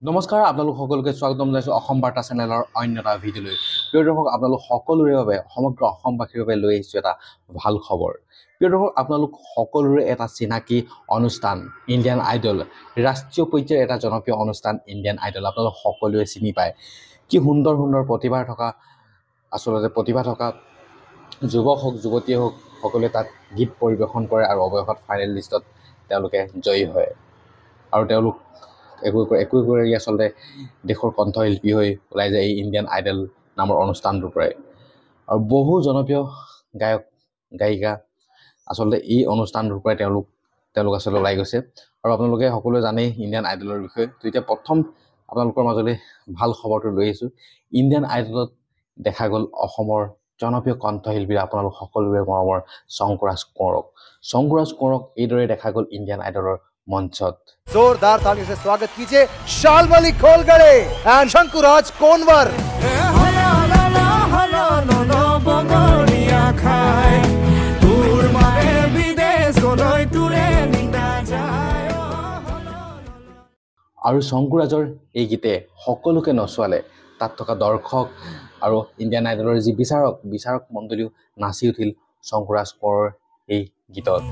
নমস্কাৰ আপোনালোক সকলোকে স্বাগতম জনাইছোঁ অসম বাৰ্তা চেনেলৰ অন্য এটা ভিডিঅ'লৈ। প্ৰিয় দৰ্শক, আপোনালোক সকলোৰে বাবে সমগ্ৰ অসমবাসীৰ বাবে লৈ আহিছোঁ এটা ভাল খবৰ। প্ৰিয় দৰ্শক, আপোনালোক সকলোৰে এটা চিনাকি অনুষ্ঠান ইণ্ডিয়ান আইডল, ৰাষ্ট্ৰীয় পৰ্যায়ৰ এটা জনপ্ৰিয় অনুষ্ঠান ইণ্ডিয়ান আইডল আপোনালোক সকলোৱে চিনি পায়। কি সুন্দৰ সুন্দৰ প্ৰতিভা থকা যুৱক হওক যুৱতীয়ে হওক সকলোৱে তাত গীত পৰিৱেশন কৰে আৰু অৱশেষত ফাইনেল লিষ্টত তেওঁলোকে জয়ী হয়। আৰু তেওঁলোক একো কৰি আচলতে দেশৰ কণ্ঠশিল্পী হৈ ওলাই যায় এই ইণ্ডিয়ান আইডল নামৰ অনুষ্ঠানটোৰ পৰাই। আৰু বহু জনপ্ৰিয় গায়ক গায়িকা আচলতে এই অনুষ্ঠানটোৰ পৰাই তেওঁলোক আচলতে ওলাই গৈছে। আৰু আপোনালোকে সকলোৱে জানেই ইণ্ডিয়ান আইডলৰ বিষয়ে। তো এতিয়া প্ৰথম আপোনালোকৰ মাজলৈ ভাল খবৰটো লৈ আহিছোঁ। ইণ্ডিয়ান আইডলত দেখা গ'ল অসমৰ জনপ্ৰিয় কণ্ঠশিল্পী আপোনালোক সকলোৰে মৰমৰ শংকুৰাজ কোঁৱৰক এইদৰে দেখা গ'ল ইণ্ডিয়ান আইডলৰ मंचत। जोरदार तालियों से स्वागत कीजिए शालमली खोलगड़े एंड शंकुराज कोनवर। আৰু শংকুৰাজৰ এই গীতে সকলোকে নচুৱালে। তাত থকা দৰ্শক আৰু ইণ্ডিয়ান আইডলৰ যি বিচাৰক মণ্ডলীও নাচি উঠিল শংকুৰাজ কোঁৱৰৰ এই গীতত।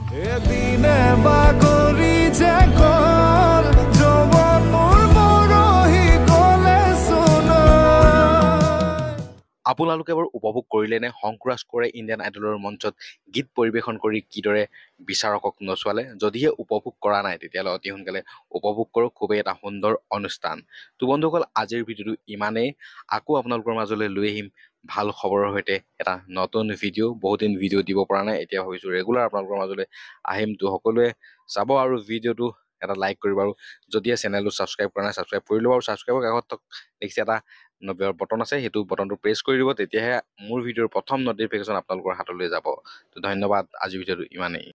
আপোনালোকে এবাৰ উপভোগ কৰিলেনে শংকুৰাজ কোঁৱৰে ইণ্ডিয়ান আইডলৰ মঞ্চত গীত পৰিৱেশন কৰি কিদৰে বিচাৰকক নচুৱালে? যদিহে উপভোগ কৰা নাই তেতিয়াহ'লে অতি সোনকালে উপভোগ কৰক। খুবেই এটা সুন্দৰ অনুষ্ঠান। তো বন্ধুসকল, আজিৰ ভিডিঅ'টো ইমানেই। আকৌ আপোনালোকৰ মাজলৈ লৈ আহিম ভাল খবৰৰ সৈতে এটা নতুন ভিডিঅ'। বহুদিন ভিডিঅ' দিব পৰা নাই, এতিয়া ভাবিছোঁ ৰেগুলাৰ আপোনালোকৰ মাজলৈ আহিম। তো সকলোৱে চাব আৰু ভিডিঅ'টো এটা লাইক কৰিব। আৰু যদিহে চেনেলটো ছাবস্ক্ৰাইব কৰা নাই ছাবস্ক্ৰাইব কৰি ল'ব। আৰু ছাবস্ক্ৰাইবৰ কাষত দেখিছে এটা বটন আছে, সেইটো বটনটো প্ৰেছ কৰি দিব। তেতিয়াহে মোৰ ভিডিঅ'ৰ প্ৰথম নটিফিকেশ্যন আপোনালোকৰ হাতলৈ যাব। তো ধন্যবাদ, আজিৰ ভিডিঅ'টো ইমানেই।